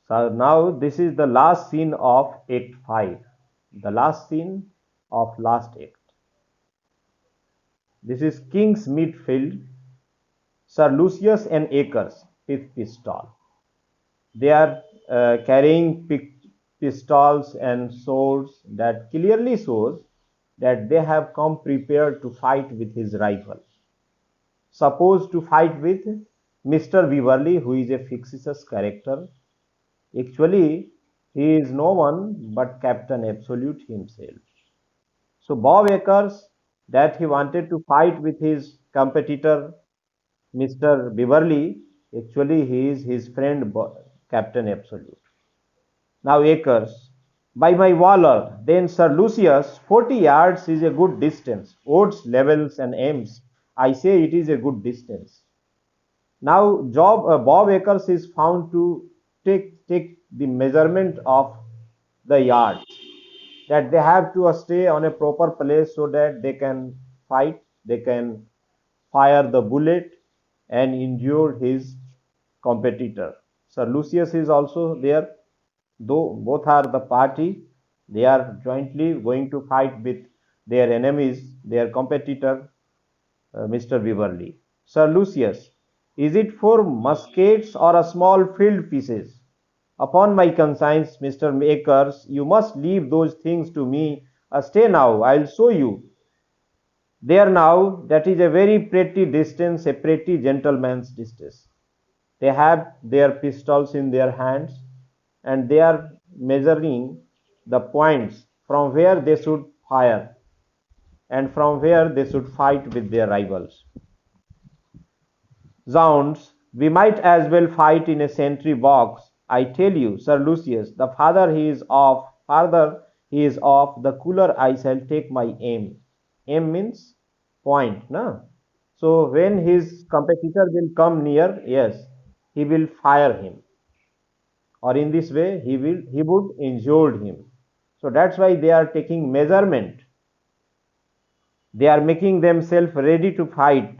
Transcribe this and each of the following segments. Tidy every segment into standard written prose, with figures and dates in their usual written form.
So now this is the last scene of Act 5, the last scene of last act. This is King's Midfield, Sir Lucius and Akers, fifth pistol. They are carrying pistols and swords that clearly shows that they have come prepared to fight with his rival. Supposed to fight with Mr. Beverly, who is a fictitious character. Actually, he is no one but Captain Absolute himself. So Bob Akers, that he wanted to fight with his competitor Mr. Beverly, actually he is his friend Captain Absolute. Now Akers, by my valor, then Sir Lucius, 40 yards is a good distance. Odds, levels and aims, I say it is a good distance. Now Bob Akers is found to take the measurement of the yards, that they have to stay on a proper place so that they can fight, they can fire the bullet and injure his competitor. Sir Lucius is also there, though both are the party, they are jointly going to fight with their enemies, their competitor, Mr. Beverly. Sir Lucius, is it for muskets or a small field pieces? Upon my conscience, Mr. Akers, you must leave those things to me. Stay now, I'll show you. There now, that is a very pretty distance, a pretty gentleman's distance. They have their pistols in their hands and they are measuring the points from where they should fire and from where they should fight with their rivals. Zounds, we might as well fight in a sentry box. I tell you, Sir Lucius, the farther he is off, the cooler I shall take my aim. Aim means point, na? So when his competitor will come near, yes, he will fire him, or in this way he would injure him. So that's why they are taking measurement. They are making themselves ready to fight.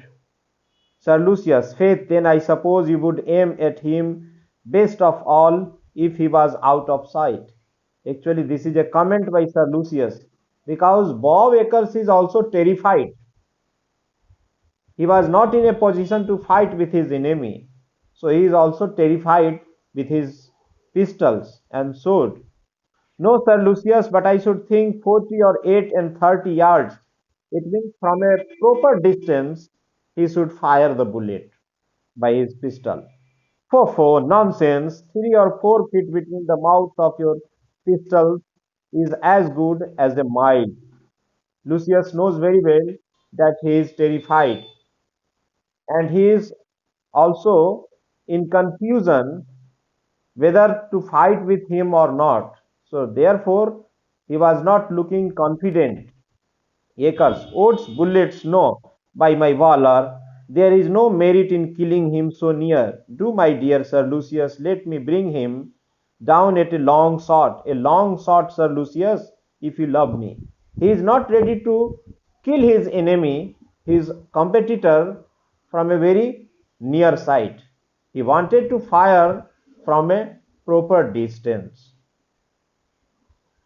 Sir Lucius, faith, then I suppose you would aim at him best of all if he was out of sight. Actually, this is a comment by Sir Lucius because Bob Akers is also terrified. He was not in a position to fight with his enemy. So he is also terrified with his pistols and sword. No, Sir Lucius, but I should think 40 or 8 and 30 yards. It means from a proper distance he should fire the bullet by his pistol. Fo, nonsense. 3 or 4 feet between the mouths of your pistols is as good as a mile. Lucius knows very well that he is terrified and he is also in confusion whether to fight with him or not. So therefore he was not looking confident. Acres, oats, bullets, no, by my valor, there is no merit in killing him so near. Do, my dear Sir Lucius, let me bring him down at a long shot, Sir Lucius, if you love me. He is not ready to kill his enemy, his competitor, from a very near sight. He wanted to fire from a proper distance.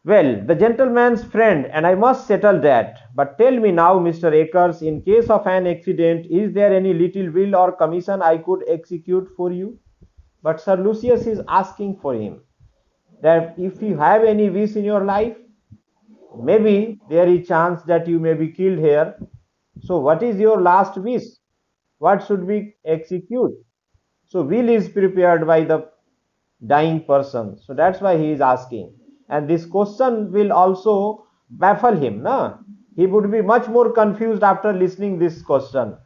Well, the gentleman's friend, and I must settle that. But tell me now, Mr. Akers, in case of an accident, is there any little will or commission I could execute for you? But Sir Lucius is asking for him that if you have any wish in your life, maybe there is chance that you may be killed here. So what is your last wish? What should we execute? So will is prepared by the dying person. So that's why he is asking. And this question will also baffle him. Na? He would be much more confused after listening this question.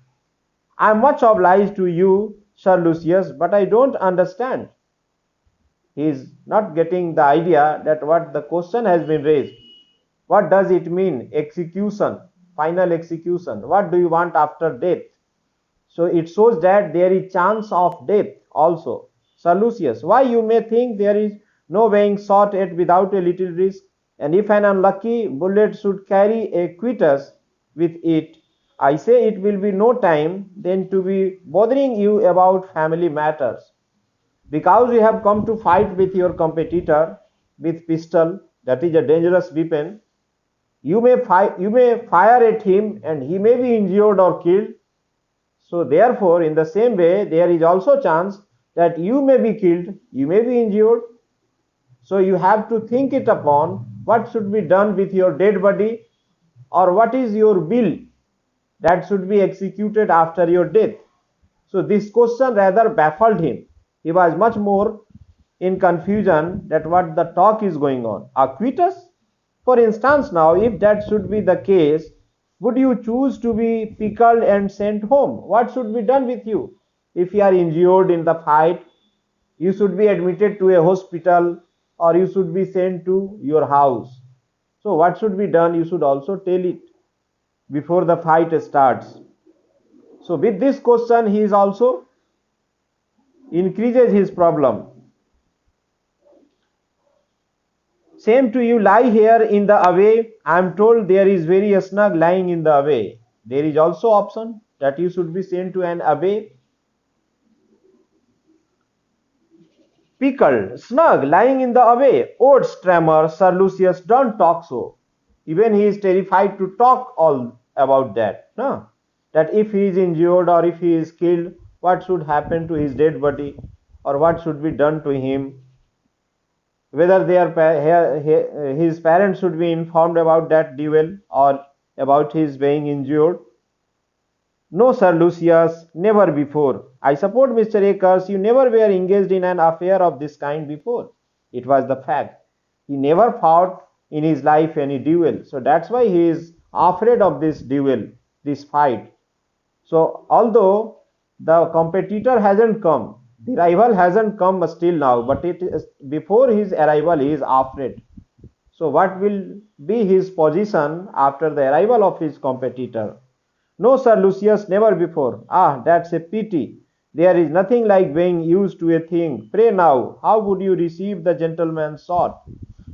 I am much obliged to you, Sir Lucius, but I don't understand. He is not getting the idea that what the question has been raised. What does it mean? Execution, final execution. What do you want after death? So it shows that there is chance of death also. Sir Lucius, why you may think there is no weighing shot at without a little risk, and if an unlucky bullet should carry a quitus with it, I say it will be no time then to be bothering you about family matters. Because you have come to fight with your competitor with pistol, that is a dangerous weapon. You may fire at him and he may be injured or killed. So therefore, in the same way, there is also chance that you may be killed, you may be injured. So you have to think it upon what should be done with your dead body, or what is your will that should be executed after your death. So this question rather baffled him. He was much more in confusion that what the talk is going on. Acquittus? For instance, now, if that should be the case, would you choose to be pickled and sent home? What should be done with you? If you are injured in the fight, you should be admitted to a hospital or you should be sent to your house. So, what should be done? You should also tell it before the fight starts. So, with this question, he is also increases his problem. Same to you, lie here in the away. I am told there is very snug lying in the away. There is also option that you should be sent to an away. Pickled, snug, lying in the away. Old Strammer, Sir Lucius, don't talk so. Even he is terrified to talk all about that. No? That if he is injured or if he is killed, what should happen to his dead body, or what should be done to him? Whether his parents should be informed about that duel or about his being injured. No, Sir Lucius, never before. I suppose, Mr. Akers, you never were engaged in an affair of this kind before. It was the fact. He never fought in his life any duel. So that's why he is afraid of this duel, this fight. So although the competitor hasn't come, the rival hasn't come still now, but it is before his arrival he is afraid. So what will be his position after the arrival of his competitor? No, Sir Lucius, never before. Ah, that's a pity. There is nothing like being used to a thing. Pray now, how would you receive the gentleman's sword?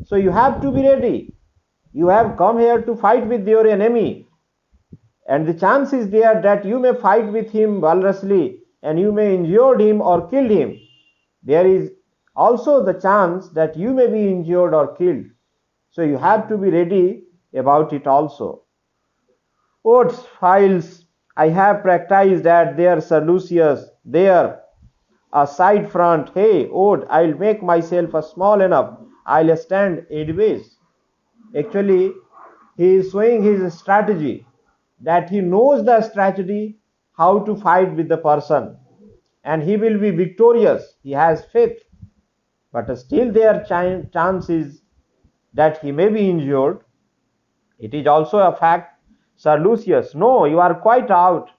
So you have to be ready. You have come here to fight with your enemy. And the chance is there that you may fight with him valorously and you may injure him or kill him. There is also the chance that you may be injured or killed. So you have to be ready about it also. Oates files, I have practiced at there, Sir Lucius, there, a side front. Hey, Ode, I'll make myself a small enough. I'll stand edgeways. Actually, he is showing his strategy, that he knows the strategy how to fight with the person, and he will be victorious. He has faith, but still there chance is that he may be injured. It is also a fact. Sir Lucius, no, you are quite out.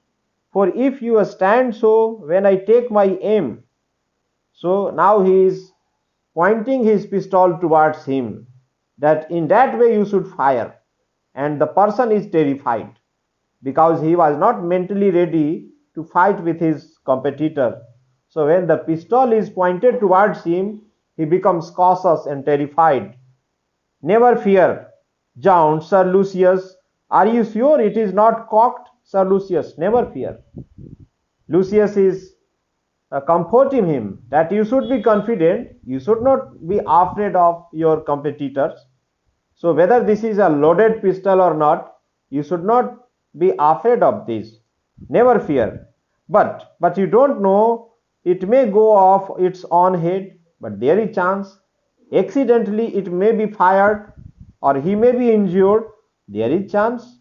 For if you stand so when I take my aim. So now he is pointing his pistol towards him, that in that way you should fire. And the person is terrified because he was not mentally ready to fight with his competitor. So when the pistol is pointed towards him, he becomes cautious and terrified. Never fear. Jound, Sir Lucius, are you sure it is not cocked? Sir Lucius, never fear. Lucius is comforting him that you should be confident, you should not be afraid of your competitors. So whether this is a loaded pistol or not, you should not be afraid of this. Never fear. But you don't know, it may go off its own head, but there is chance. Accidentally it may be fired or he may be injured. There is chance.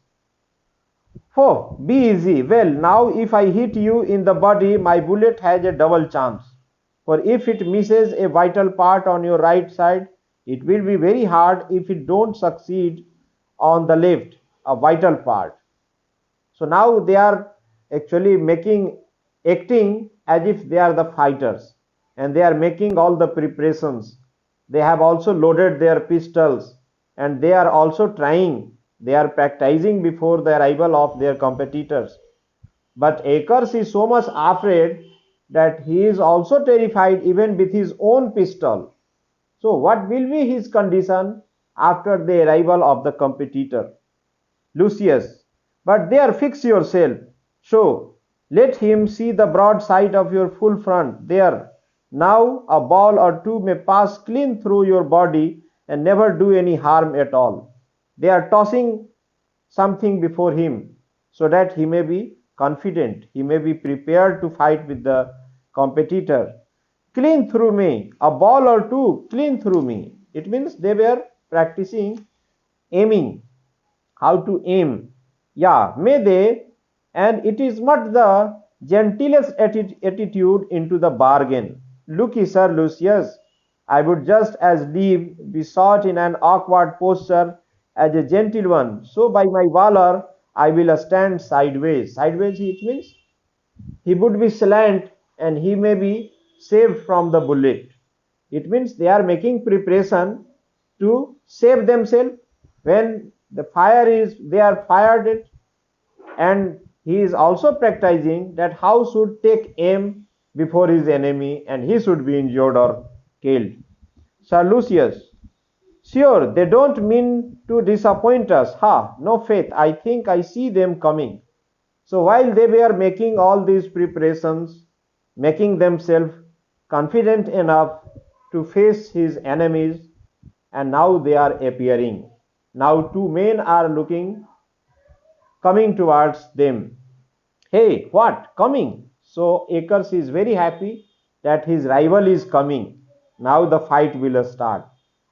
Oh, be easy. Well, now if I hit you in the body, my bullet has a double chance. For if it misses a vital part on your right side, it will be very hard if it don't succeed on the left, a vital part. So now they are actually acting as if they are the fighters, and they are making all the preparations. They have also loaded their pistols, and they are also trying, they are practicing before the arrival of their competitors. But Akers is so much afraid that he is also terrified even with his own pistol. So what will be his condition after the arrival of the competitor? Lucius, but there fix yourself. So let him see the broad side of your full front there. Now a ball or two may pass clean through your body and never do any harm at all. They are tossing something before him so that he may be confident, he may be prepared to fight with the competitor. Clean through me, a ball or two, clean through me. It means they were practicing aiming, how to aim. Yeah, may they, and it is not the gentlest attitude into the bargain. Look, Sir Lucius, I would just as lieve be sought in an awkward posture as a gentle one. So by my valor I will stand sideways. Sideways it means he would be slant and he may be saved from the bullet. It means they are making preparation to save themselves when the fire is they are fired it, and he is also practicing that how should take aim before his enemy and he should be injured or killed. Sir Lucius, sure, they don't mean to disappoint us. Ha, no faith, I think I see them coming. So while they were making all these preparations, making themselves confident enough to face his enemies, and now they are appearing. Now two men are coming towards them. Hey, what? Coming? So Akers is very happy that his rival is coming. Now the fight will start.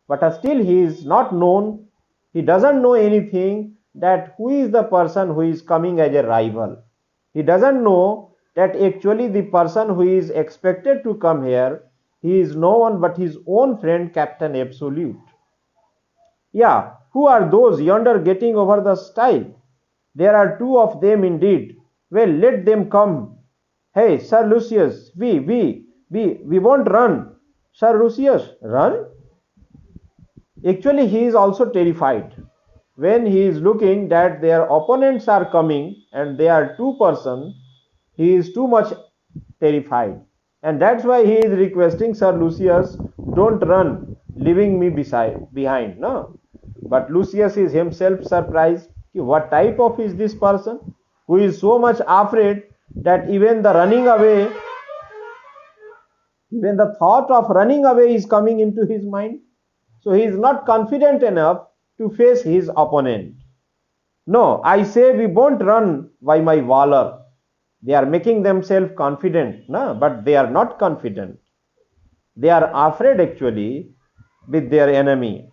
But still he is not known. He doesn't know anything that who is the person who is coming as a rival. He doesn't know that actually the person who is expected to come here, he is no one but his own friend Captain Absolute. Yeah, who are those yonder getting over the stile? There are two of them indeed. Well, let them come. Hey, Sir Lucius, we won't run. Sir Lucius, run? Actually, he is also terrified. When he is looking that their opponents are coming and they are two persons, he is too much terrified. And that's why he is requesting Sir Lucius, don't run, leaving me behind. No. But Lucius is himself surprised. What type of is this person who is so much afraid that even the running away, even the thought of running away is coming into his mind. So he is not confident enough to face his opponent. No, I say we won't run by my valor. They are making themselves confident, no? But they are not confident. They are afraid actually with their enemy.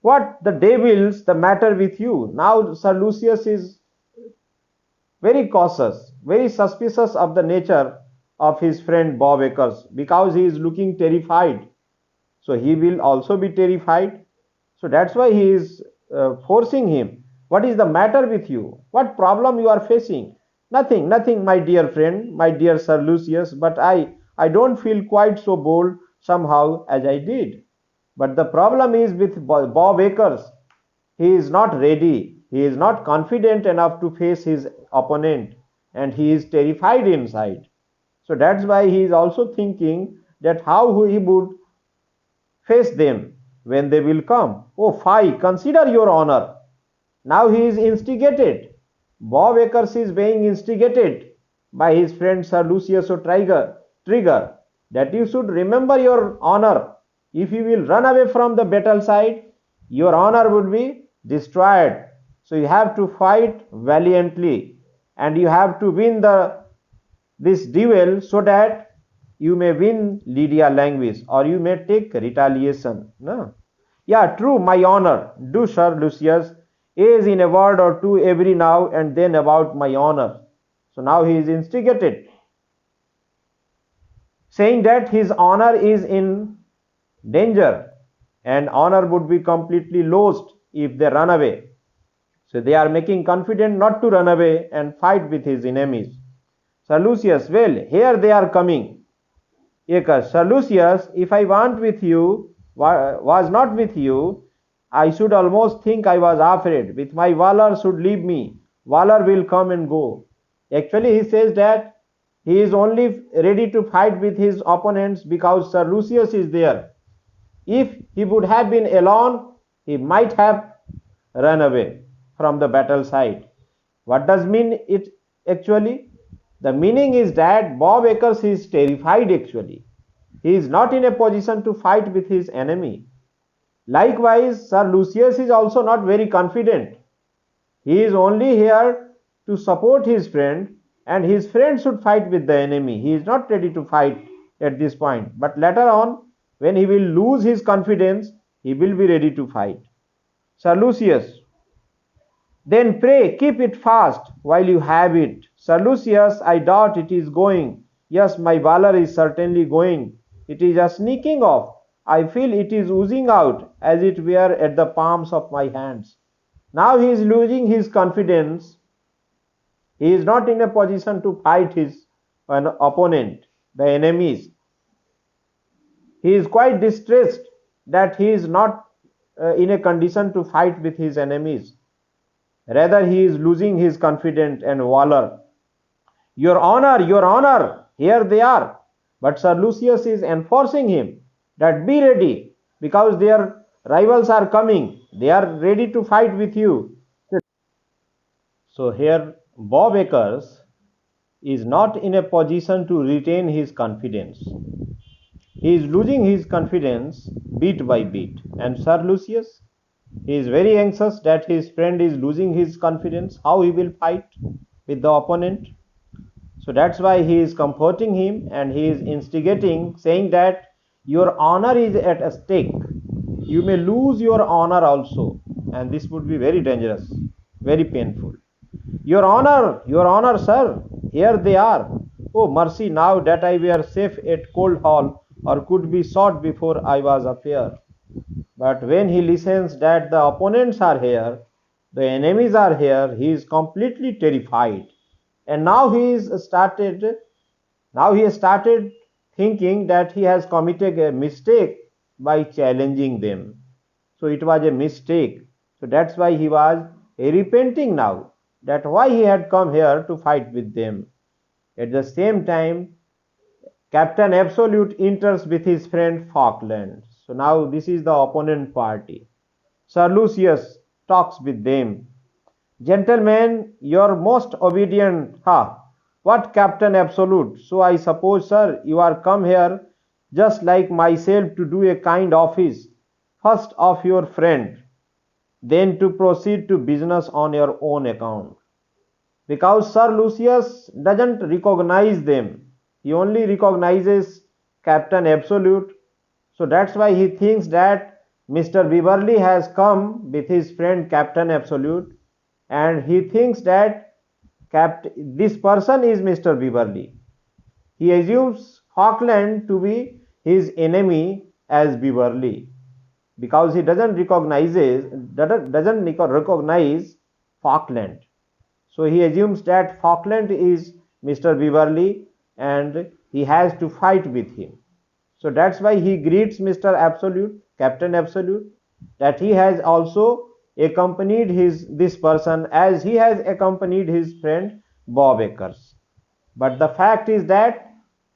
What the devil's the matter with you? Now Sir Lucius is very cautious, very suspicious of the nature of his friend Bob Acres because he is looking terrified. So he will also be terrified. So that's why he is forcing him. What is the matter with you? What problem you are facing? Nothing, nothing, my dear friend, my dear Sir Lucius, but I don't feel quite so bold somehow as I did. But the problem is with Bob Acres. He is not ready. He is not confident enough to face his opponent and he is terrified inside. So that's why he is also thinking that how he would face them when they will come. Oh, fie, consider your honor. Now he is instigated. Bob Acres is being instigated by his friend Sir Lucius Trigger that you should remember your honor. If you will run away from the battle side, your honor would be destroyed. So you have to fight valiantly and you have to win this duel so that you may win Lydia Languis or you may take retaliation. No? Yeah, true, my honor. Do, Sir Lucius, is in a word or two every now and then about my honor. So now he is instigated, saying that his honor is in danger and honor would be completely lost if they run away. So they are making confident not to run away and fight with his enemies. Sir Lucius, well, here they are coming. Acres, Sir Lucius, if I want with you, was not with you, I should almost think I was afraid. With my valor should leave me. Valor will come and go. Actually, he says that he is only ready to fight with his opponents because Sir Lucius is there. If he would have been alone, he might have run away from the battle side. What does mean it actually? The meaning is that Bob Acres is terrified actually. He is not in a position to fight with his enemy. Likewise, Sir Lucius is also not very confident. He is only here to support his friend, and his friend should fight with the enemy. He is not ready to fight at this point. But later on, when he will lose his confidence, he will be ready to fight. Sir Lucius, then pray keep it fast while you have it. Sir Lucius, I doubt it is going. Yes, my valor is certainly going. It is a sneaking off. I feel it is oozing out as it were at the palms of my hands. Now he is losing his confidence. He is not in a position to fight his opponent, the enemies. He is quite distressed that he is not in a condition to fight with his enemies. Rather, he is losing his confidence and valor. Your honor, here they are. But Sir Lucius is enforcing him that be ready, because their rivals are coming. They are ready to fight with you. So here Bob Acres is not in a position to retain his confidence. He is losing his confidence bit by bit. And Sir Lucius, he is very anxious that his friend is losing his confidence, how he will fight with the opponent. So that's why he is comforting him, and he is instigating, saying that your honor is at stake. You may lose your honor also, and this would be very dangerous, very painful. Your honor, sir, here they are. Oh, mercy, now that I were safe at Cold Hall, or could be shot before I was up here. But when he listens that the opponents are here, the enemies are here, he is completely terrified. And now he has started thinking that he has committed a mistake by challenging them. So it was a mistake. So that's why he was repenting now, that why he had come here to fight with them. At the same time, Captain Absolute enters with his friend Falkland. So now this is the opponent party. Sir Lucius talks with them. Gentlemen, your most obedient. What Captain Absolute? So I suppose, sir, you are come here just like myself to do a kind office. First of your friend, then to proceed to business on your own account. Because Sir Lucius doesn't recognize them. He only recognizes Captain Absolute. So that's why he thinks that Mr. Beverly has come with his friend Captain Absolute, and he thinks that this person is Mr. Beverly. He assumes Falkland to be his enemy as Beverly, because he doesn't recognize Falkland. So he assumes that Falkland is Mr. Beverly and he has to fight with him. So that's why he greets Mr. Absolute, Captain Absolute, that he has also accompanied this person as he has accompanied his friend Bob Acres. But the fact is that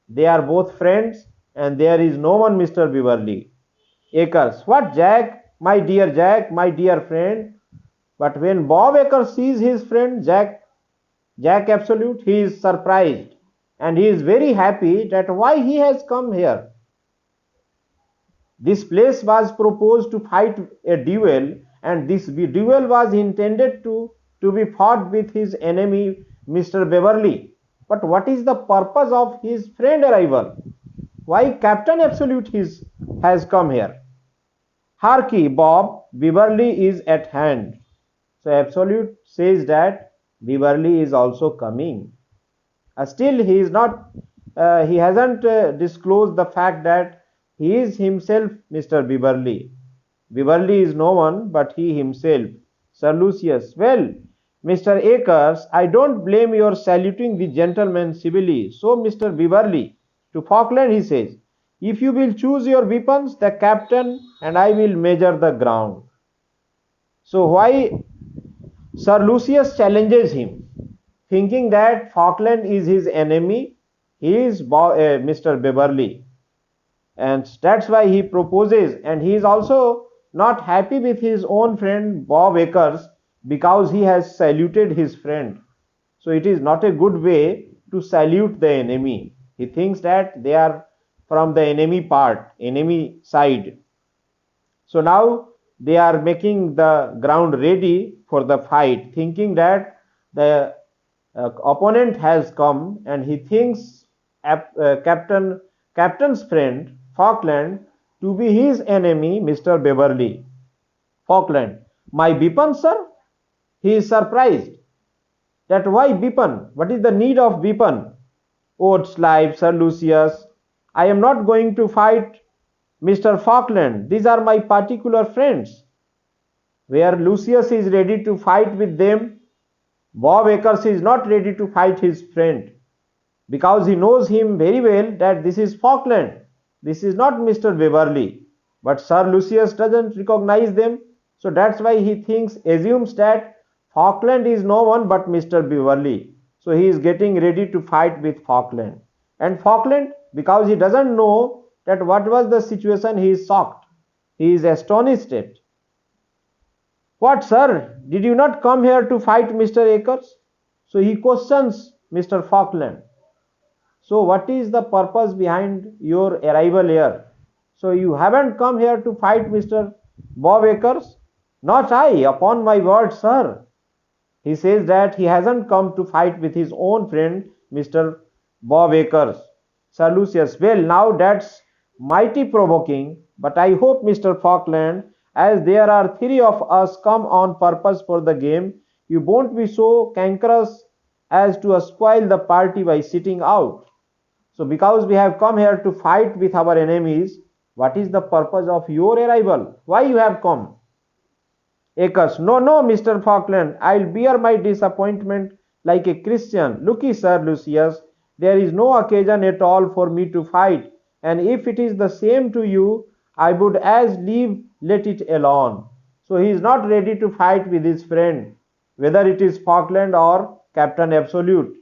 they are both friends and there is no one Mr. Beverly. Acres, what Jack, my dear friend. But when Bob Acres sees his friend Jack Absolute, he is surprised and he is very happy that why he has come here. This place was proposed to fight a duel, and this duel was intended to be fought with his enemy Mr. Beverly. But what is the purpose of his friend arrival? Why Captain Absolute has come here? Harkee, Bob, Beverly is at hand. So Absolute says that Beverly is also coming. Still he is not. He hasn't disclosed the fact that he is himself Mr. Beverly. Beverly is no one but he himself. Sir Lucius, well, Mr. Acres, I don't blame your saluting the gentleman civilly. So, Mr. Beverly, to Falkland he says, if you will choose your weapons, the captain and I will measure the ground. So why Sir Lucius challenges him, thinking that Falkland is his enemy, he is Mr. Beverly. And that's why he proposes, and he is also not happy with his own friend Bob Acres because he has saluted his friend. So it is not a good way to salute the enemy. He thinks that they are from the enemy side. So now they are making the ground ready for the fight, thinking that the opponent has come, and he thinks captain's friend Falkland to be his enemy, Mr. Beverly. Falkland, my Bipin, sir? He is surprised that why Bipin? What is the need of Bipin? Oh, life, Sir Lucius, I am not going to fight Mr. Falkland. These are my particular friends. Where Lucius is ready to fight with them, Bob Acres is not ready to fight his friend because he knows him very well that this is Falkland. This is not Mr. Beverly. But Sir Lucius doesn't recognize them, so that's why he assumes that Falkland is no one but Mr. Beverly. So he is getting ready to fight with Falkland. And Falkland, because he doesn't know that what was the situation, he is shocked. He is astonished at. What, sir? Did you not come here to fight Mr. Acres? So he questions Mr. Falkland. So what is the purpose behind your arrival here? So you haven't come here to fight Mr. Bob Acres? Not I, upon my word, sir. He says that he hasn't come to fight with his own friend, Mr. Bob Acres. Sir Lucius, well, now that's mighty provoking, but I hope, Mr. Falkland, as there are three of us come on purpose for the game, you won't be so cankerous as to spoil the party by sitting out. So because we have come here to fight with our enemies, what is the purpose of your arrival? Why you have come? Acres, no, no, Mr. Falkland, I'll bear my disappointment like a Christian. Looky, Sir Lucius, there is no occasion at all for me to fight, and if it is the same to you, I would as lieve let it alone. So he is not ready to fight with his friend, whether it is Falkland or Captain Absolute.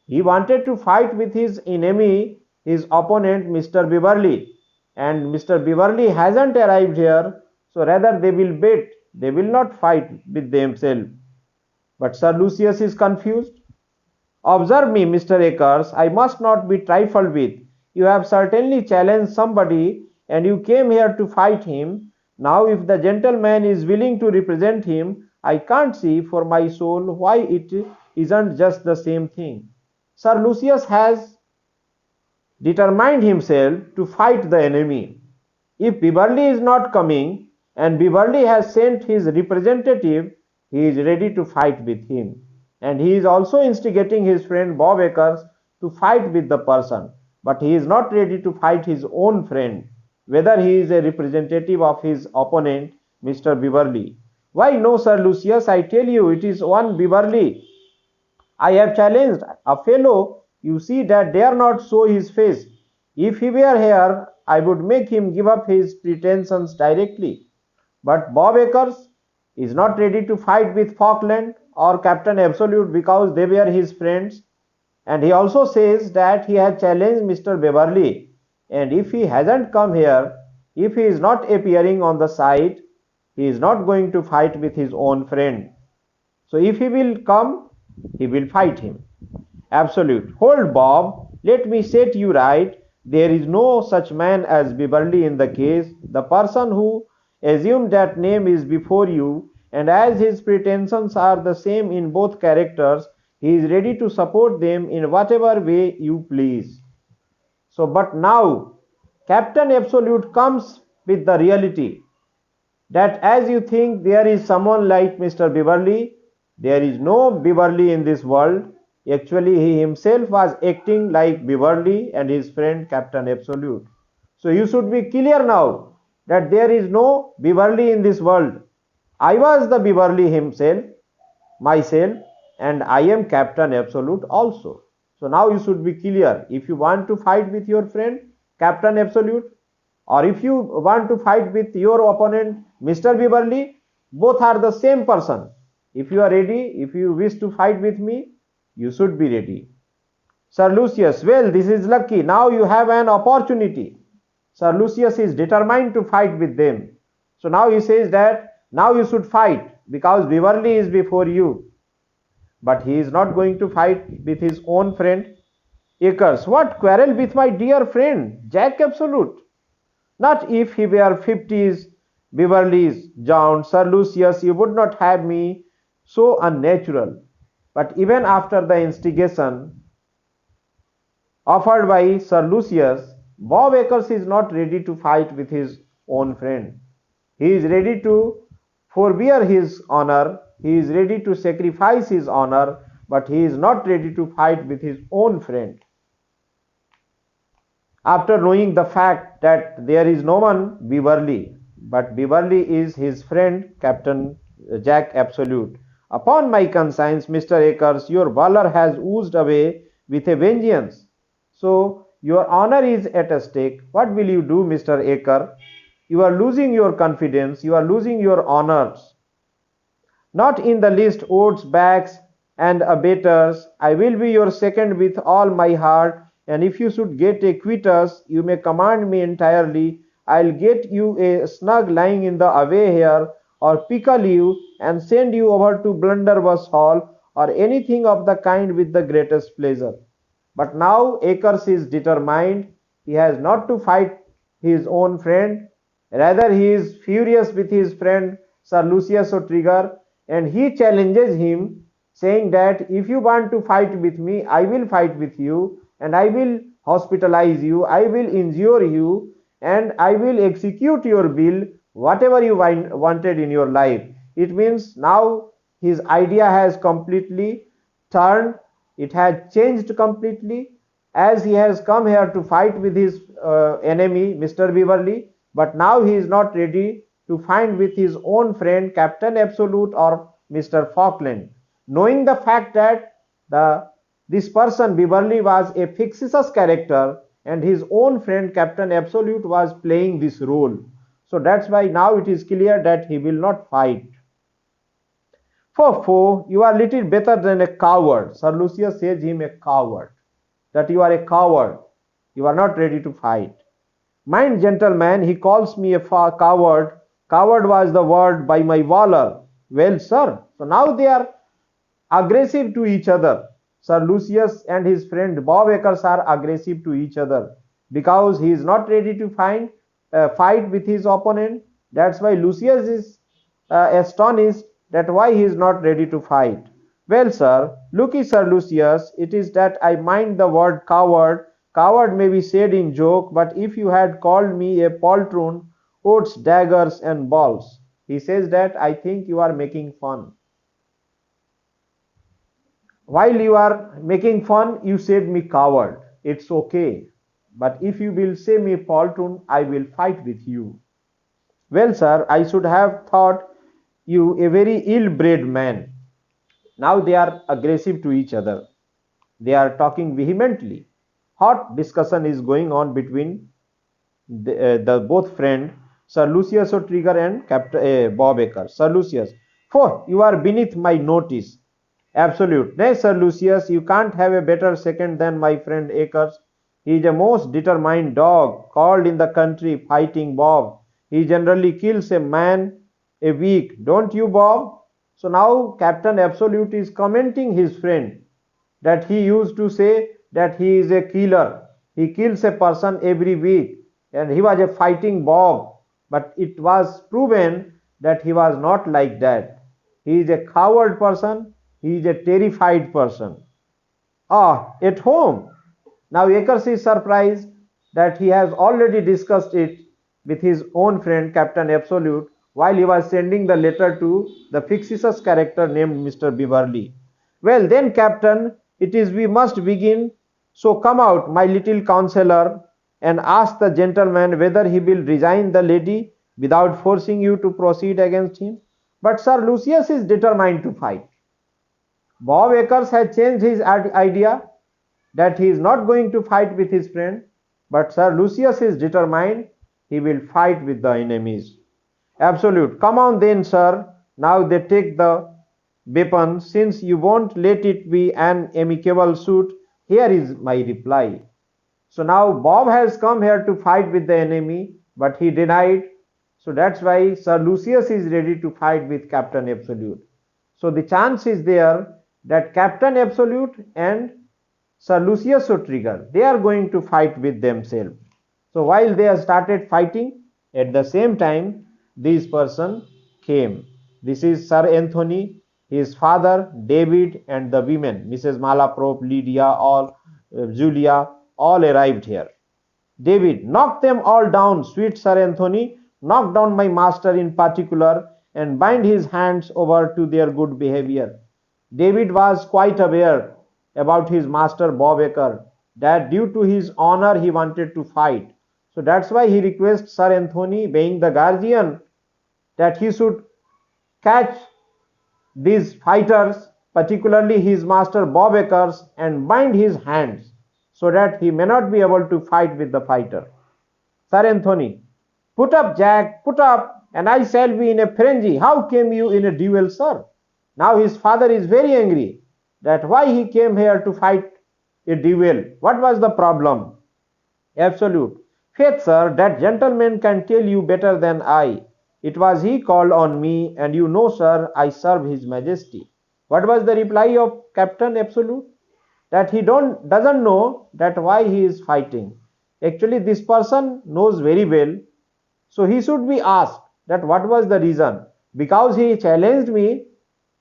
He wanted to fight with his enemy, his opponent, Mr. Beverly, and Mr. Beverly hasn't arrived here, so rather they will bet. They will not fight with themselves. But Sir Lucius is confused. Observe me, Mr. Acres, I must not be trifled with. You have certainly challenged somebody and you came here to fight him. Now if the gentleman is willing to represent him, I can't see for my soul why it isn't just the same thing. Sir Lucius has determined himself to fight the enemy. If Beverly is not coming, and Beverly has sent his representative, he is ready to fight with him. And he is also instigating his friend Bob Acres to fight with the person. But he is not ready to fight his own friend, whether he is a representative of his opponent, Mr. Beverly. Why no, Sir Lucius, I tell you, it is one Beverly. I have challenged a fellow, you see that dare not show his face. If he were here, I would make him give up his pretensions directly. But Bob Acres is not ready to fight with Falkland or Captain Absolute because they were his friends. And he also says that he has challenged Mr. Beverly. And if he hasn't come here, if he is not appearing on the site, he is not going to fight with his own friend. So if he will come, he will fight him. Absolute. Hold, Bob. Let me set you right. There is no such man as Beverly in the case. The person who assume that name is before you, and as his pretensions are the same in both characters, he is ready to support them in whatever way you please. So, but now, Captain Absolute comes with the reality that as you think there is someone like Mr. Beverly, there is no Beverly in this world. Actually, he himself was acting like Beverly and his friend Captain Absolute. So, you should be clear now that there is no Beverly in this world. I was the Beverly himself, myself, and I am Captain Absolute also. So now you should be clear. If you want to fight with your friend, Captain Absolute, or if you want to fight with your opponent, Mr. Beverly, both are the same person. If you are ready, if you wish to fight with me, you should be ready. Sir Lucius, well, this is lucky. Now you have an opportunity. Sir Lucius is determined to fight with them. So now he says that now you should fight because Beverly is before you. But he is not going to fight with his own friend. Acres, what quarrel with my dear friend, Jack Absolute? Not if he were 50s, Beverly's, John, Sir Lucius, you would not have me so unnatural. But even after the instigation offered by Sir Lucius, Bob Acres is not ready to fight with his own friend. He is ready to forbear his honor, he is ready to sacrifice his honor, but he is not ready to fight with his own friend. After knowing the fact that there is no one Beverly, but Beverly is his friend, Captain Jack Absolute. Upon my conscience, Mr. Acres, your valor has oozed away with a vengeance. So your honor is at stake. What will you do, Mr. Acre? You are losing your confidence, you are losing your honors. Not in the least odds, backs, and abettors. I will be your second with all my heart, and if you should get a quitters, you may command me entirely. I'll get you a snug lying in the away here, or pickle you and send you over to Blunderbuss Hall, or anything of the kind with the greatest pleasure. But now Acres is determined. He has not to fight his own friend. Rather, he is furious with his friend Sir Lucius O'Trigger, and he challenges him, saying that if you want to fight with me, I will fight with you, and I will hospitalize you, I will injure you, and I will execute your bill, whatever you wanted in your life. It means now his idea has completely turned, it has changed completely, as he has come here to fight with his enemy, Mr. Beverly, but now he is not ready to fight with his own friend, Captain Absolute or Mr. Falkland. Knowing the fact that this person, Beverly, was a fictitious character and his own friend, Captain Absolute, was playing this role. So that's why now it is clear that he will not fight. Foe, you are little better than a coward. Sir Lucius says him a coward. That you are a coward. You are not ready to fight. Mind, gentleman, he calls me a coward. Coward was the word by my valor. Well, sir, so now they are aggressive to each other. Sir Lucius and his friend Bob Acres are aggressive to each other because he is not ready to fight with his opponent. That's why Lucius is astonished that why he is not ready to fight. Well, sir, looky, Sir Lucius, it is that I mind the word coward. Coward may be said in joke, but if you had called me a poltroon, oats, daggers, and balls, he says that I think you are making fun. While you are making fun, you said me coward. It's okay. But if you will say me poltroon, I will fight with you. Well, sir, I should have thought you a very ill-bred man. Now they are aggressive to each other. They are talking vehemently. Hot discussion is going on between the both friend Sir Lucius O'Trigger and Captain Bob Acres. Sir Lucius, for you are beneath my notice. Absolute. Nay, Sir Lucius, you can't have a better second than my friend Acres. He is a most determined dog, called in the country Fighting Bob. He generally kills a man a week. Don't you, Bob? So now Captain Absolute is commenting his friend that he used to say that he is a killer. He kills a person every week and he was a fighting Bob. But it was proven that he was not like that. He is a coward person. He is a terrified person. At home. Now Acres is surprised that he has already discussed it with his own friend Captain Absolute while he was sending the letter to the fictitious character named Mr. Beverly. Well then, Captain, it is we must begin. So come out, my little counselor, and ask the gentleman whether he will resign the lady without forcing you to proceed against him. But Sir Lucius is determined to fight. Bob Acres has changed his idea that he is not going to fight with his friend, but Sir Lucius is determined he will fight with the enemies. Absolute. Come on then, sir. Now they take the weapon. Since you won't let it be an amicable suit, here is my reply. So now Bob has come here to fight with the enemy, but he denied. So that's why Sir Lucius is ready to fight with Captain Absolute. So the chance is there that Captain Absolute and Sir Lucius so trigger. They are going to fight with themselves. So while they have started fighting, at the same time, this person came. This is Sir Anthony, his father, David, and the women, Mrs. Malaprop, Lydia, all Julia, all arrived here. David, knock them all down, sweet Sir Anthony, knock down my master in particular, and bind his hands over to their good behavior. David was quite aware about his master Bob Acre, that due to his honor he wanted to fight. So that's why he requests Sir Anthony, being the guardian, that he should catch these fighters, particularly his master Bob Acres, and bind his hands so that he may not be able to fight with the fighter. Sir Anthony, put up, Jack, put up, and I shall be in a frenzy. How came you in a duel, sir? Now his father is very angry that why he came here to fight a duel. What was the problem? Absolute. Faith, sir, that gentleman can tell you better than I. It was he called on me, and you know, sir, I serve his majesty. What was the reply of Captain Absolute? That he doesn't know that why he is fighting. Actually, this person knows very well. So he should be asked that what was the reason. Because he challenged me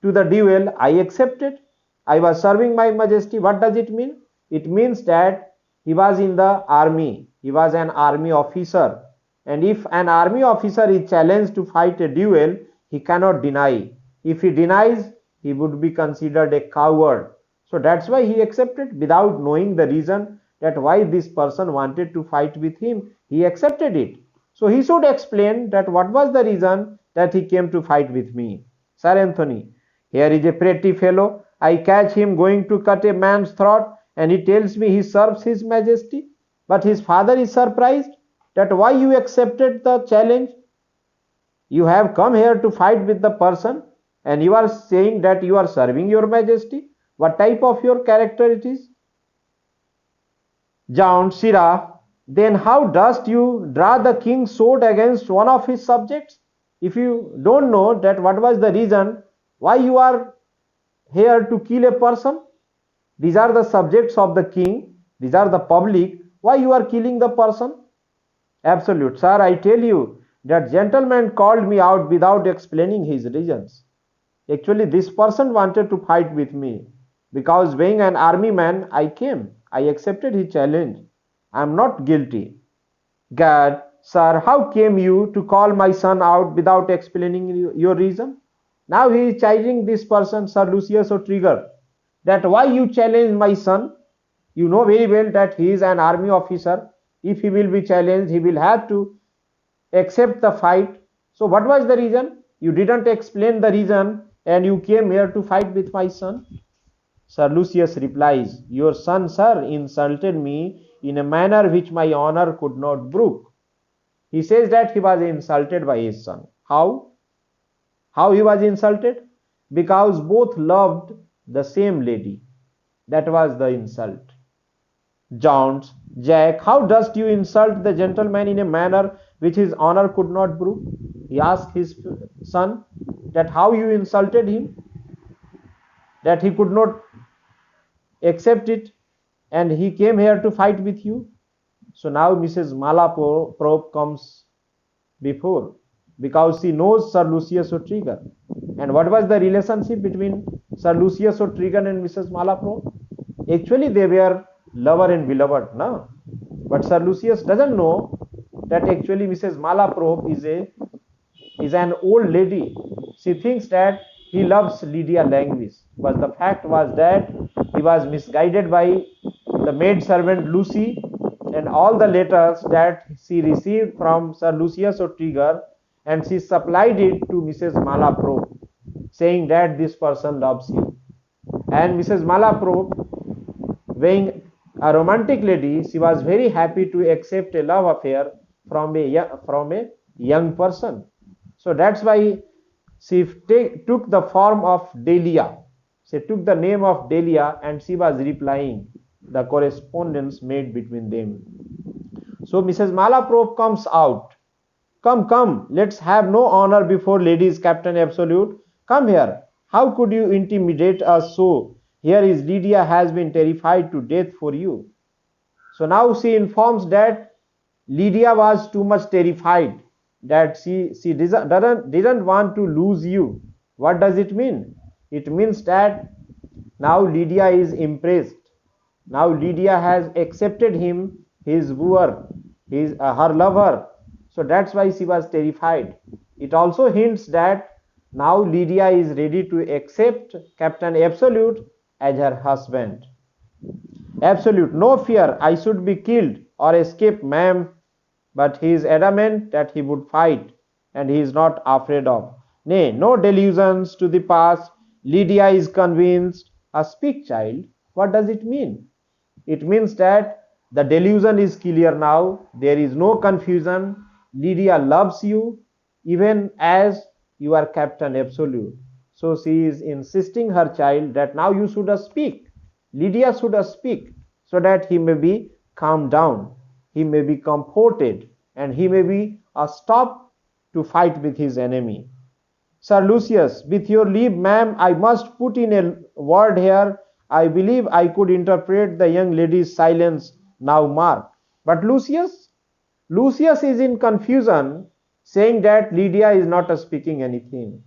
to the duel, I accepted. I was serving my majesty. What does it mean? It means that he was in the army. He was an army officer. And if an army officer is challenged to fight a duel, he cannot deny. If he denies, he would be considered a coward. So that's why he accepted without knowing the reason that why this person wanted to fight with him. He accepted it. So he should explain that what was the reason that he came to fight with me. Sir Anthony, here is a pretty fellow. I catch him going to cut a man's throat, and he tells me he serves his majesty. But his father is surprised that why you accepted the challenge. You have come here to fight with the person, and you are saying that you are serving your majesty. What type of your character it is? John Sirrah, then how dost you draw the king's sword against one of his subjects? If you don't know that what was the reason why you are here to kill a person, these are the subjects of the king, these are the public, why you are killing the person? Absolute, sir, I tell you that gentleman called me out without explaining his reasons. Actually, this person wanted to fight with me. Because being an army man, I came. I accepted his challenge. I am not guilty. Gad, sir, how came you to call my son out without explaining your reason? Now he is challenging this person, Sir Lucius O'Trigger, that why you challenge my son. You know very well that he is an army officer. If he will be challenged, he will have to accept the fight. So what was the reason? You didn't explain the reason, and you came here to fight with my son. Sir Lucius replies, your son, sir, insulted me in a manner which my honor could not brook. He says that he was insulted by his son. How? How he was insulted? Because both loved the same lady. That was the insult. Jones, Jack, how dost you insult the gentleman in a manner which his honor could not brook? He asked his son that how you insulted him, that he could not accept it, and he came here to fight with you. So now Mrs. Malaprop comes before, because she knows Sir Lucius O'Trigger. And what was the relationship between Sir Lucius O'Trigger and Mrs. Malaprop? Actually, they were lover and beloved, no? But Sir Lucius doesn't know that actually Mrs. Malaprop is an old lady. She thinks that he loves Lydia Langvis, but the fact was that he was misguided by the maid servant Lucy, and all the letters that she received from Sir Lucius O'Trigger, and she supplied it to Mrs. Malaprop, saying that this person loves you. And Mrs. Malaprop, being a romantic lady, she was very happy to accept a love affair from a young person. So that's why she took the form of Delia. She took the name of Delia, and she was replying the correspondence made between them. So Mrs. Malaprop comes out. Come, come, let's have no honor before ladies, Captain Absolute. Come here. How could you intimidate us so? Here is Lydia has been terrified to death for you. So now she informs that Lydia was too much terrified, that she didn't want to lose you. What does it mean? It means that now Lydia is impressed. Now Lydia has accepted him, his wooer, her lover. So that's why she was terrified. It also hints that now Lydia is ready to accept Captain Absolute as her husband. Absolute, no fear, I should be killed or escape, ma'am. But he is adamant that he would fight, and he is not afraid of. Nay, no delusions to the past. Lydia is convinced. Speak, child. What does it mean? It means that the delusion is clear now. There is no confusion. Lydia loves you even as you are Captain Absolute. So she is insisting her child that now you should speak. Lydia should speak so that he may be calmed down, he may be comforted, and he may be stopped to fight with his enemy. Sir Lucius, with your leave, ma'am, I must put in a word here. I believe I could interpret the young lady's silence now marked. But Lucius is in confusion, saying that Lydia is not speaking anything.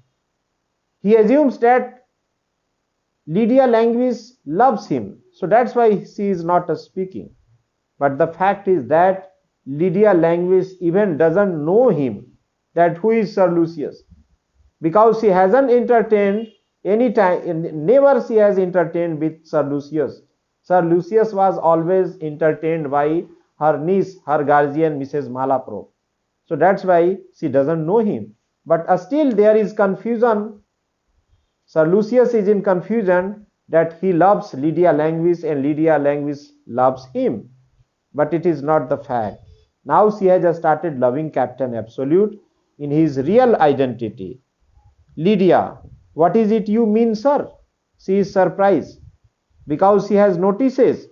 He assumes that Lydia Languis loves him, so that's why she is not speaking. But the fact is that Lydia Languis even doesn't know him, that who is Sir Lucius, because she hasn't entertained any time, never she has entertained with Sir Lucius. Sir Lucius was always entertained by her niece, her guardian, Mrs. Malaprop. So that's why she doesn't know him. But still there is confusion. Sir Lucius is in confusion that he loves Lydia Languis and Lydia Languis loves him. But it is not the fact. Now she has started loving Captain Absolute in his real identity. Lydia, what is it you mean, sir? She is surprised because she has notices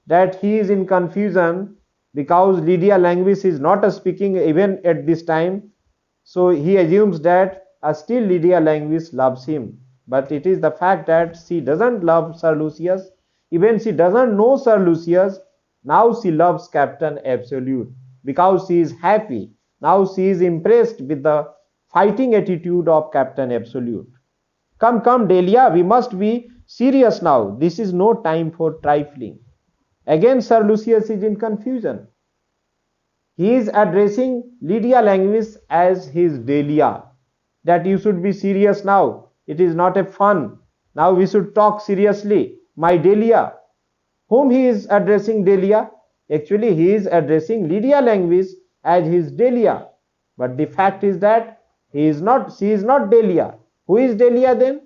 that he is in confusion because Lydia Languis is not speaking even at this time. So he assumes that still Lydia Languis loves him. But it is the fact that she doesn't love Sir Lucius. Even she doesn't know Sir Lucius. Now she loves Captain Absolute because she is happy. Now she is impressed with the fighting attitude of Captain Absolute. Come, come, Delia, we must be serious now. This is no time for trifling. Again, Sir Lucius is in confusion. He is addressing Lydia Languis as his Delia, that you should be serious now. It is not a fun. Now we should talk seriously. My Delia. Whom he is addressing Delia? Actually, he is addressing Lydia Languis as his Delia. But the fact is that she is not Delia. Who is Delia then?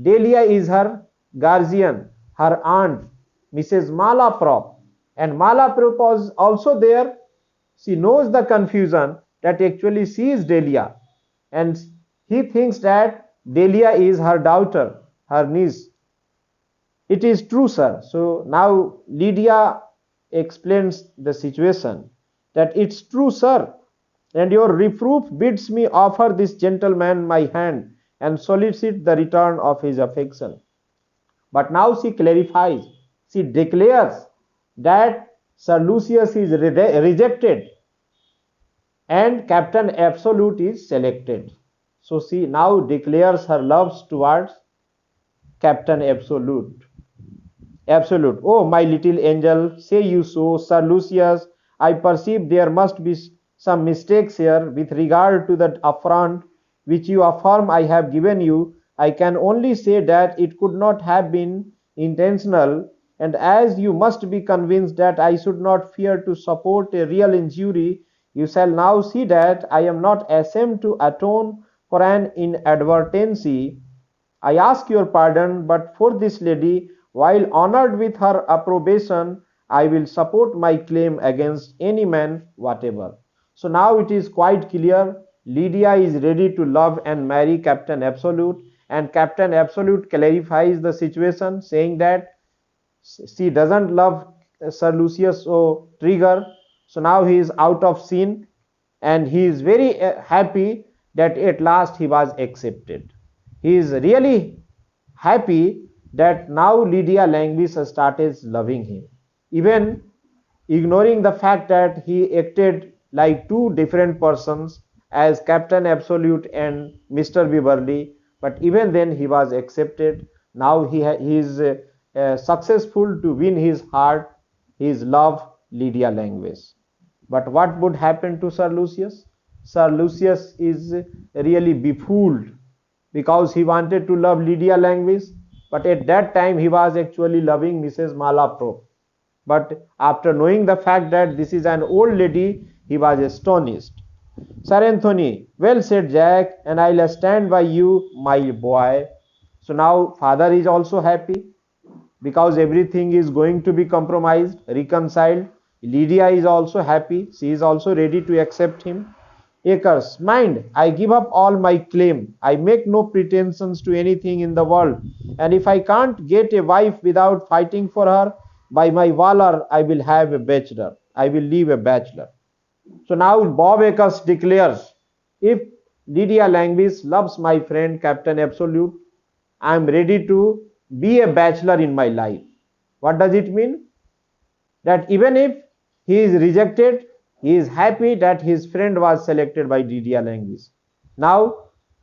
Delia is her guardian, her aunt, Mrs. Malaprop. And Malaprop was also there. She knows the confusion that actually she is Delia. And he thinks that Delia is her daughter, her niece. It is true, sir. So now Lydia explains the situation, that it's true, sir, and your reproof bids me offer this gentleman my hand and solicit the return of his affection. But now she clarifies, she declares that Sir Lucius is rejected and Captain Absolute is selected. So she now declares her love towards Captain Absolute. Absolute, oh my little angel, say you so, Sir Lucius, I perceive there must be some mistakes here with regard to that affront which you affirm I have given you. I can only say that it could not have been intentional, and as you must be convinced that I should not fear to support a real injury, you shall now see that I am not ashamed to atone for an inadvertency. I ask your pardon, but for this lady, while honored with her approbation, I will support my claim against any man whatever. So now it is quite clear, Lydia is ready to love and marry Captain Absolute, and Captain Absolute clarifies the situation, saying that she doesn't love Sir Lucius Trigger. So now he is out of sin, and he is very happy that at last he was accepted. He is really happy that now Lydia Languis started loving him, even ignoring the fact that he acted like two different persons as Captain Absolute and Mr. Beverly. But even then, he was accepted. Now he is successful to win his heart, his love, Lydia Languis. But what would happen to Sir Lucius? Sir Lucius is really befooled because he wanted to love Lydia Languis, but at that time he was actually loving Mrs. Malaprop. But after knowing the fact that this is an old lady, he was astonished. Sir Anthony, well said, Jack, and I'll stand by you, my boy. So now father is also happy because everything is going to be compromised, reconciled. Lydia is also happy. She is also ready to accept him. Akers, mind, I give up all my claim. I make no pretensions to anything in the world. And if I can't get a wife without fighting for her, by my valor, I will have a bachelor. I will leave a bachelor. So now Bob Akers declares, if Lydia Languis loves my friend Captain Absolute, I am ready to be a bachelor in my life. What does it mean? That even if he is rejected, he is happy that his friend was selected by Lydia Languis. Now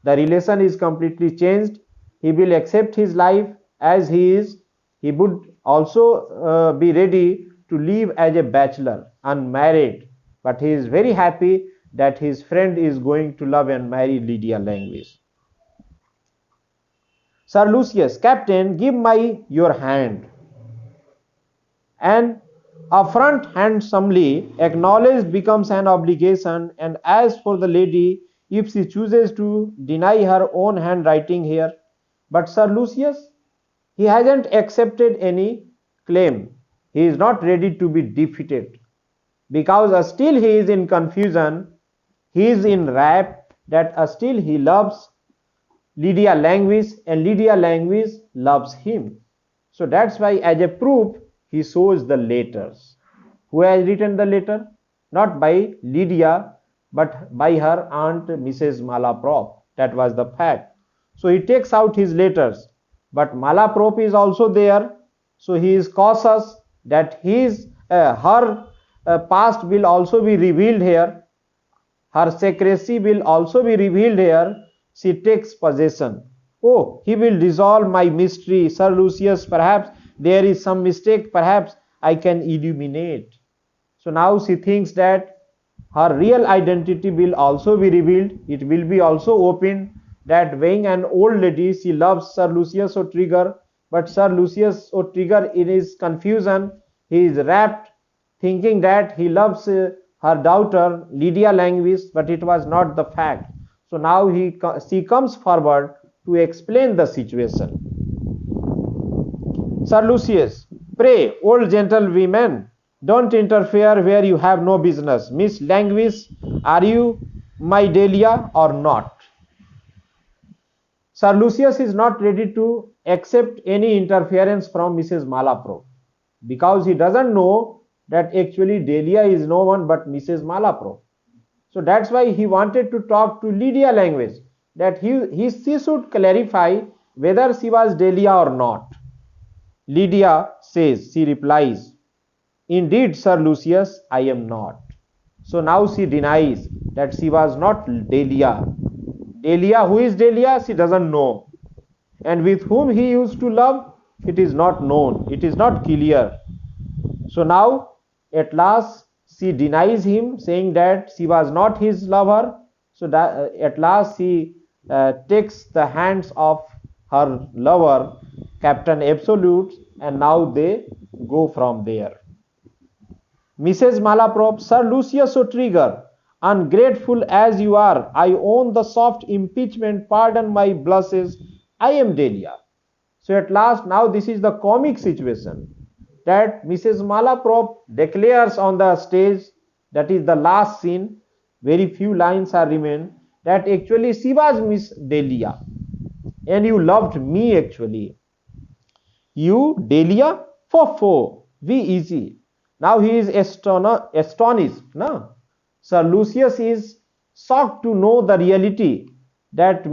the relation is completely changed. He will accept his life as he is. He would also be ready to live as a bachelor, unmarried. But he is very happy that his friend is going to love and marry Lydia Languis. Sir Lucius, Captain, give my your hand. And affront handsomely acknowledged becomes an obligation, and as for the lady, if she chooses to deny her own handwriting here, but Sir Lucius, he hasn't accepted any claim. He is not ready to be defeated because still he is in confusion. He is in wrath that still he loves Lydia Languis and Lydia Languis loves him. So that's why, as a proof, he shows the letters. Who has written the letter? Not by Lydia, but by her aunt Mrs. Malaprop. That was the fact. So he takes out his letters, but Malaprop is also there. So he is cautious that her past will also be revealed here. Her secrecy will also be revealed here. She takes possession. Oh, he will resolve my mystery. Sir Lucius, perhaps there is some mistake. Perhaps I can illuminate. So now she thinks that her real identity will also be revealed. It will be also opened that being an old lady, she loves Sir Lucius O'Trigger. But Sir Lucius O'Trigger, in his confusion, he is wrapped, thinking that he loves her daughter Lydia Languis, but it was not the fact. So now she comes forward to explain the situation. Sir Lucius, pray, old gentlewomen, don't interfere where you have no business. Miss Languis, are you my Delia or not? Sir Lucius is not ready to accept any interference from Mrs. Malaprop because he doesn't know that actually Delia is no one but Mrs. Malaprop. So that's why he wanted to talk to Lydia Languis, that she should clarify whether she was Delia or not. Lydia says, she replies, indeed, Sir Lucius, I am not. So now she denies that she was not Delia. Delia, who is Delia? She doesn't know. And with whom he used to love? It is not known. It is not clear. So now, at last, she denies him, saying that she was not his lover. So that, at last she takes the hands of her lover, Captain Absolute, and now they go from there. Mrs. Malaprop, Sir Lucius O'Trigger, ungrateful as you are, I own the soft impeachment, pardon my blushes, I am Delia. So at last, now this is the comic situation, that Mrs. Malaprop declares on the stage, that is the last scene, very few lines are remain, that actually she was Miss Delia, and you loved me actually. You, Delia? Fo, be easy. Now he is astonished. No? Sir Lucius is shocked to know the reality that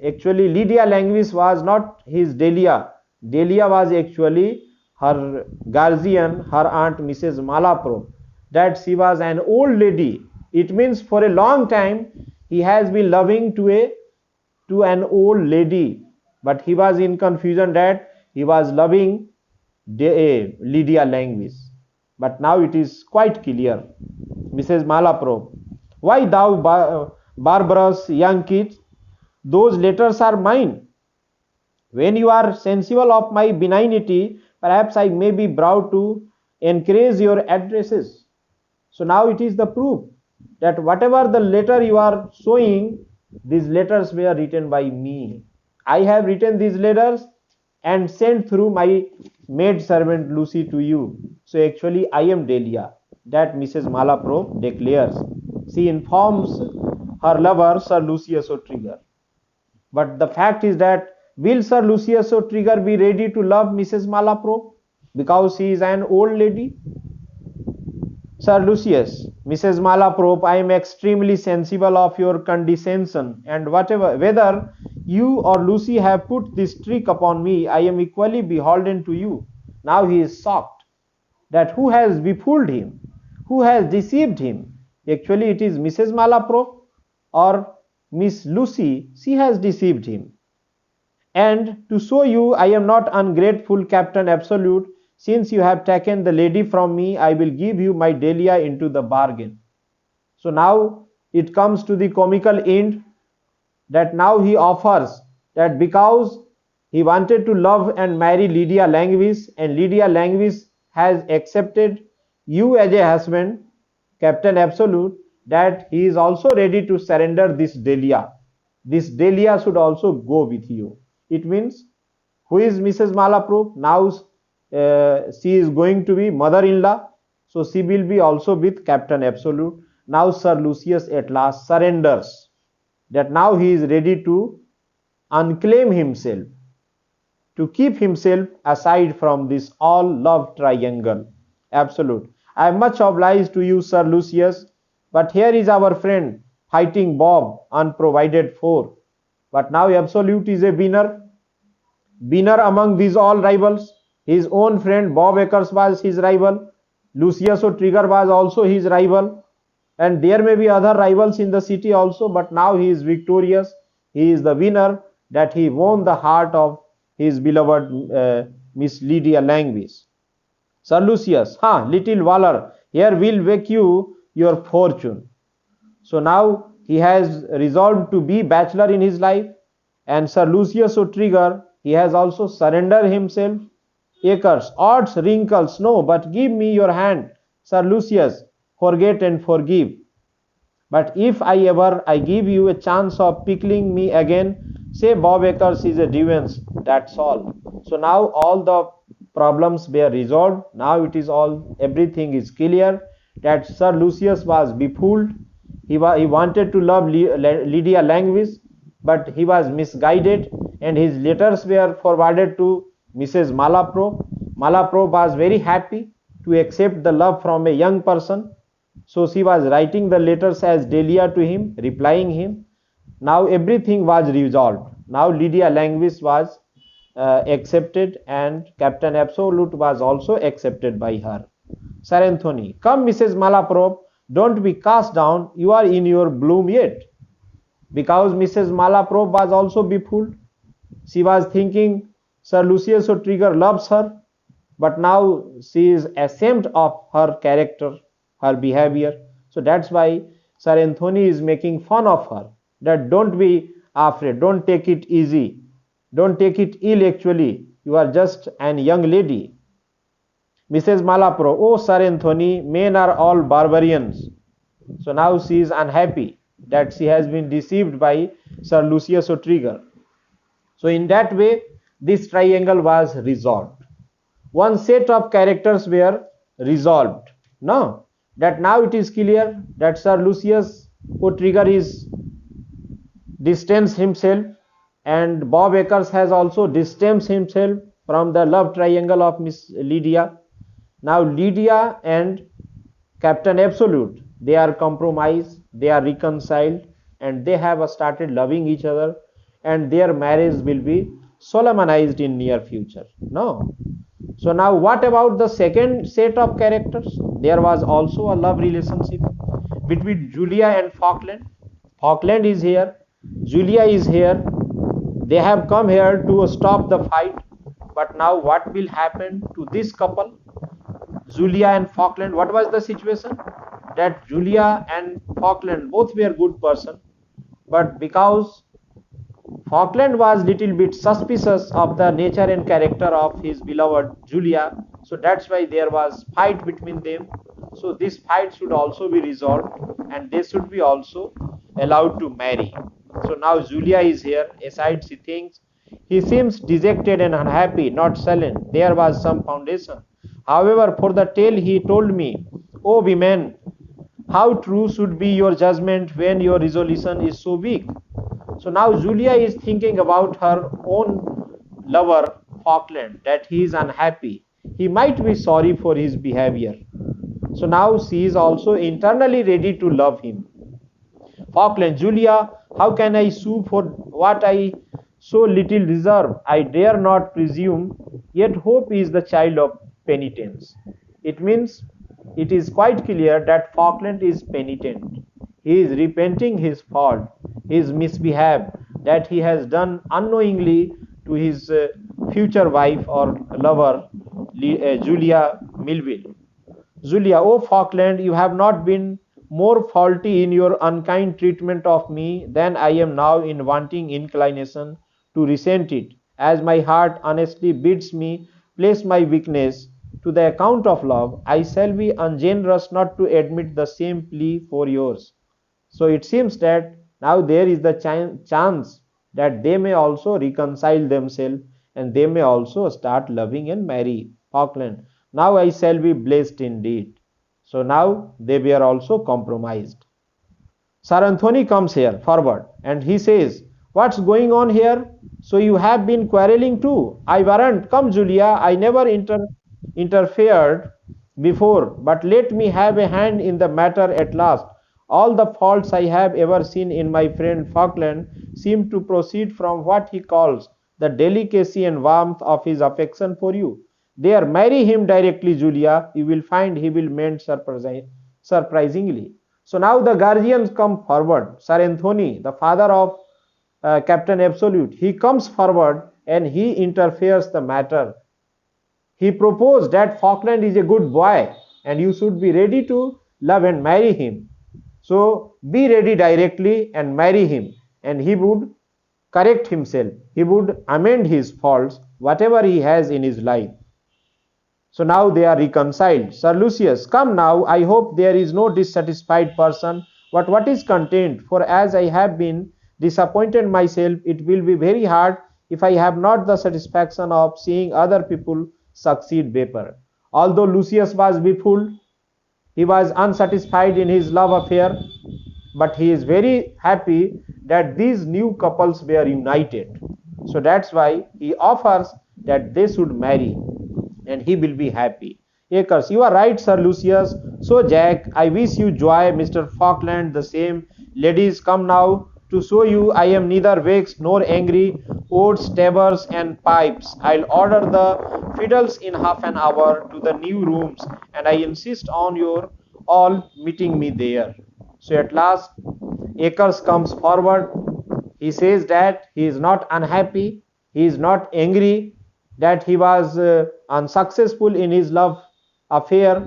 actually Lydia Languis was not his Delia. Delia was actually her guardian, her aunt Mrs. Malaprop. That she was an old lady. It means for a long time he has been loving to an old lady, but he was in confusion that he was loving Lydia Languis. But now it is quite clear. Mrs. Malaprop, why thou barbarous young kid? Those letters are mine. When you are sensible of my benignity, perhaps I may be brought to encourage your addresses. So now it is the proof that whatever the letter you are showing, these letters were written by me. I have written these letters and sent through my maid servant Lucy to you. So actually I am Delia, that Mrs. Malaprop declares. She informs her lover Sir Lucius O'Trigger. But the fact is that will Sir Lucius O'Trigger be ready to love Mrs. Malaprop because she is an old lady? Sir Lucius, Mrs. Malaprop, I am extremely sensible of your condescension, and whether you or Lucy have put this trick upon me, I am equally beholden to you. Now he is shocked that who has befooled him, who has deceived him. Actually, it is Mrs. Malaprop or Miss Lucy. She has deceived him. And to show you I am not ungrateful, Captain Absolute, since you have taken the lady from me, I will give you my Delia into the bargain. So now it comes to the comical end that now he offers that because he wanted to love and marry Lydia Languis, and Lydia Languis has accepted you as a husband, Captain Absolute, that he is also ready to surrender this Delia. This Delia should also go with you. It means who is Mrs. Malaprop? Now she is going to be mother-in-law, so she will be also with Captain Absolute. Now Sir Lucius at last surrenders, that now he is ready to unclaim himself, to keep himself aside from this all love triangle. Absolute. I am much obliged to you, Sir Lucius, but here is our friend fighting Bob unprovided for. But now Absolute is a winner among these all rivals. His own friend Bob Acres was his rival. Lucius O'Trigger was also his rival. And there may be other rivals in the city also, but now he is victorious. He is the winner, that he won the heart of his beloved Miss Lydia Languis. Sir Lucius, little valor, here will wake you your fortune. So now he has resolved to be bachelor in his life, and Sir Lucius O'Trigger, he has also surrendered himself. Acres, odds, wrinkles, no, but give me your hand, Sir Lucius, forget and forgive. But if I give you a chance of pickling me again, say Bob Acres is a devance, that's all. So now all the problems were resolved. Now it is everything is clear that Sir Lucius was befooled. He wanted to love Lydia Languis, but he was misguided, and his letters were forwarded to Mrs. Malaprop. Malaprop was very happy to accept the love from a young person. So she was writing the letters as Delia to him, replying him. Now everything was resolved. Now Lydia Languis was accepted, and Captain Absolute was also accepted by her. Sir Anthony, come Mrs. Malaprop, don't be cast down, you are in your bloom yet. Because Mrs. Malaprop was also befooled. She was thinking Sir Lucius O'Trigger loves her, but now she is ashamed of her character, her behavior. So that's why Sir Anthony is making fun of her, that don't be afraid, don't take it easy, don't take it ill actually, you are just an young lady. Mrs. Malaprop, oh Sir Anthony, men are all barbarians. So now she is unhappy that she has been deceived by Sir Lucius O'Trigger. So in that way, this triangle was resolved. One set of characters were resolved. No, that now it is clear that Sir Lucius O'Trigger is distanced himself, and Bob Acres has also distanced himself from the love triangle of Miss Lydia. Now Lydia and Captain Absolute, they are compromised, they are reconciled, and they have started loving each other, and their marriage will be solemnized in near future. No. So now what about the second set of characters? There was also a love relationship between Julia and Falkland. Falkland is here, Julia is here. They have come here to stop the fight. But now what will happen to this couple? Julia and Falkland, what was the situation? That Julia and Falkland both were good person, but because Falkland was little bit suspicious of the nature and character of his beloved Julia, so that's why there was fight between them. So this fight should also be resolved, and they should be also allowed to marry. So now Julia is here. Aside, she thinks he seems dejected and unhappy, not sullen. There was some foundation. However, for the tale he told me, O women, how true should be your judgment when your resolution is so weak. So now Julia is thinking about her own lover Falkland, that he is unhappy. He might be sorry for his behavior. So now she is also internally ready to love him. Falkland, Julia, how can I sue for what I so little deserve? I dare not presume, yet hope is the child of penitence. It means it is quite clear that Falkland is penitent. He is repenting his fault, his misbehave that he has done unknowingly to his future wife or lover, Julia Melville. Julia, O Falkland, you have not been more faulty in your unkind treatment of me than I am now in wanting inclination to resent it, as my heart honestly bids me place my weakness to the account of love. I shall be ungenerous not to admit the same plea for yours. So it seems that now there is the chance that they may also reconcile themselves, and they may also start loving and marry. Falkland, now I shall be blessed indeed. So now they were also compromised. Sir Anthony comes here forward and he says, what's going on here? So you have been quarreling too. I warrant. Come, Julia, I never interfered before, but let me have a hand in the matter at last. All the faults I have ever seen in my friend Falkland seem to proceed from what he calls the delicacy and warmth of his affection for you. There, marry him directly, Julia. You will find he will mend surprisingly. So now the guardians come forward. Sir Anthony, the father of Captain Absolute, he comes forward and he interferes the matter. He proposed that Falkland is a good boy and you should be ready to love and marry him. So be ready directly and marry him, and he would correct himself. He would amend his faults, whatever he has in his life. So now they are reconciled. Sir Lucius, come now, I hope there is no dissatisfied person, but what is content? For as I have been disappointed myself, it will be very hard if I have not the satisfaction of seeing other people succeed better. Although Lucius was befooled, he was unsatisfied in his love affair, but he is very happy that these new couples were united. So that's why he offers that they should marry, and he will be happy. Akers, you are right, Sir Lucius. So Jack, I wish you joy. Mr. Falkland, the same. Ladies, come now to show you I am neither vexed nor angry. Oats, tabors, and pipes. I'll order the fiddles in half an hour to the new rooms, and I insist on your all meeting me there. So at last, Akers comes forward. He says that he is not unhappy, he is not angry that he was unsuccessful in his love affair,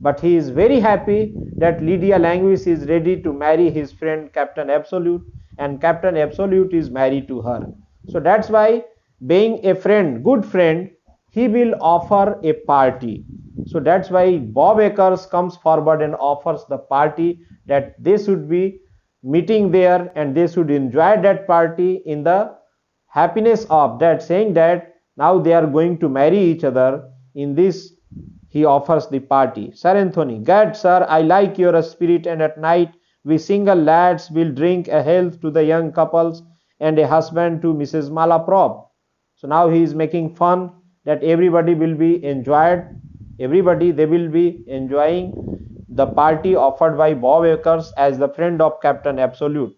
but he is very happy that Lydia Languis is ready to marry his friend Captain Absolute, and Captain Absolute is married to her. So that's why, being a friend, good friend, he will offer a party. So that's why Bob Akers comes forward and offers the party, that they should be meeting there and they should enjoy that party in the happiness of that, saying that now they are going to marry each other. In this, he offers the party. Sir Anthony, Gad, sir, I like your spirit, and at night we single lads will drink a health to the young couples and a husband to Mrs. Malaprop. So now he is making fun that everybody will be enjoyed. Everybody, they will be enjoying the party offered by Bob Akers as the friend of Captain Absolute.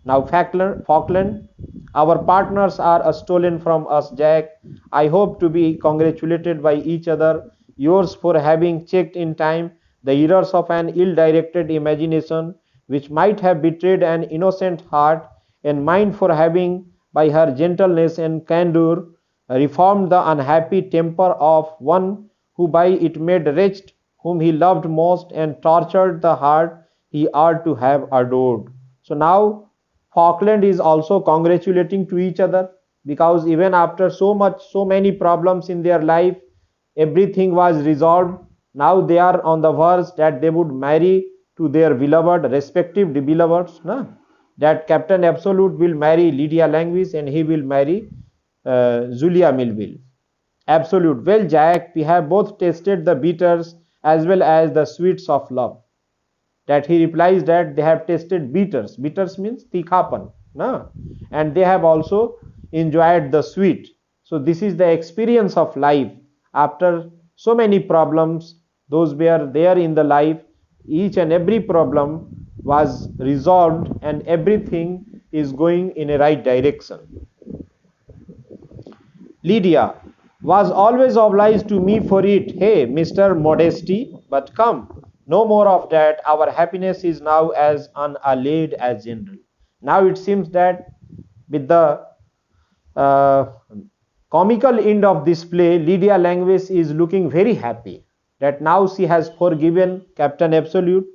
Now, Falkland, our partners are stolen from us, Jack. I hope to be congratulated by each other. Yours for having checked in time the errors of an ill directed imagination which might have betrayed an innocent heart, and mine for having, by her gentleness and candor, reformed the unhappy temper of one who by it made wretched whom he loved most and tortured the heart he ought to have adored. So now Falkland is also congratulating to each other, because even after so many problems in their life, everything was resolved. Now they are on the verge that they would marry to their beloved, respective beloveds. Na? That Captain Absolute will marry Lydia Languis and he will marry Julia Melville. Absolute. Well, Jack, we have both tasted the bitters as well as the sweets of love. That he replies that they have tasted bitters. Bitters means tikhapan, na? And they have also enjoyed the sweet. So this is the experience of life. After so many problems, those were there in the life, each and every problem was resolved and everything is going in a right direction. Lydia was always obliged to me for it. Hey, Mr. Modesty, but come, no more of that. Our happiness is now as unallayed as general. Now it seems that with the uh, comical end of this play, Lydia Languis is looking very happy that now she has forgiven Captain Absolute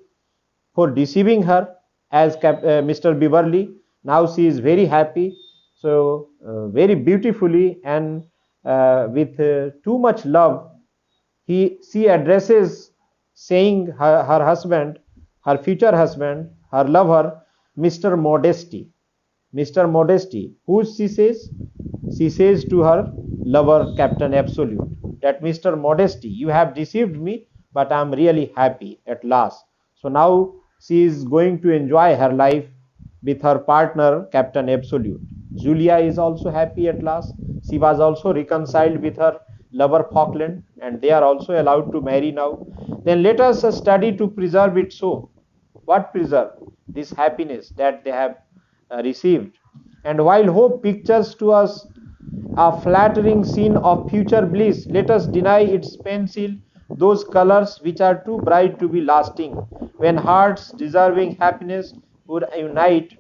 for deceiving her as Mr. Beverly. Now she is very happy. So, very beautifully and with too much love, she addresses saying her husband, her future husband, her lover, Mr. Modesty. Mr. Modesty, who she says? She says to her lover, Captain Absolute, that Mr. Modesty, you have deceived me, but I am really happy at last. So now she is going to enjoy her life with her partner, Captain Absolute. Julia is also happy at last. She was also reconciled with her lover Falkland, and they are also allowed to marry now. Then let us study to preserve it so. What preserve? This happiness that they have received. And while hope pictures to us a flattering scene of future bliss, let us deny its pencil those colors which are too bright to be lasting. When hearts deserving happiness would unite,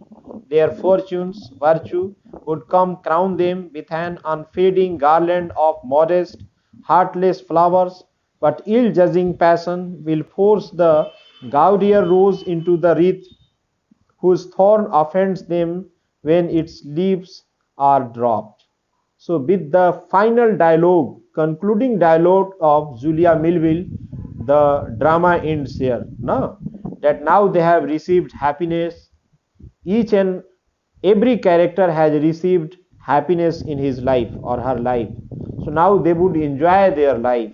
their fortunes, virtue would come crown them with an unfading garland of modest, heartless flowers, but ill judging passion will force the gaudier rose into the wreath whose thorn offends them when its leaves are dropped. So, with the final dialogue, concluding dialogue of Julia Melville, the drama ends here. No? That now they have received happiness. Each and every character has received happiness in his life or her life. So now they would enjoy their life,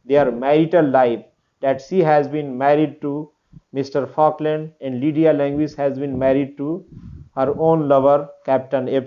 their marital life, that she has been married to Mr. Falkland and Lydia Languis has been married to her own lover, Captain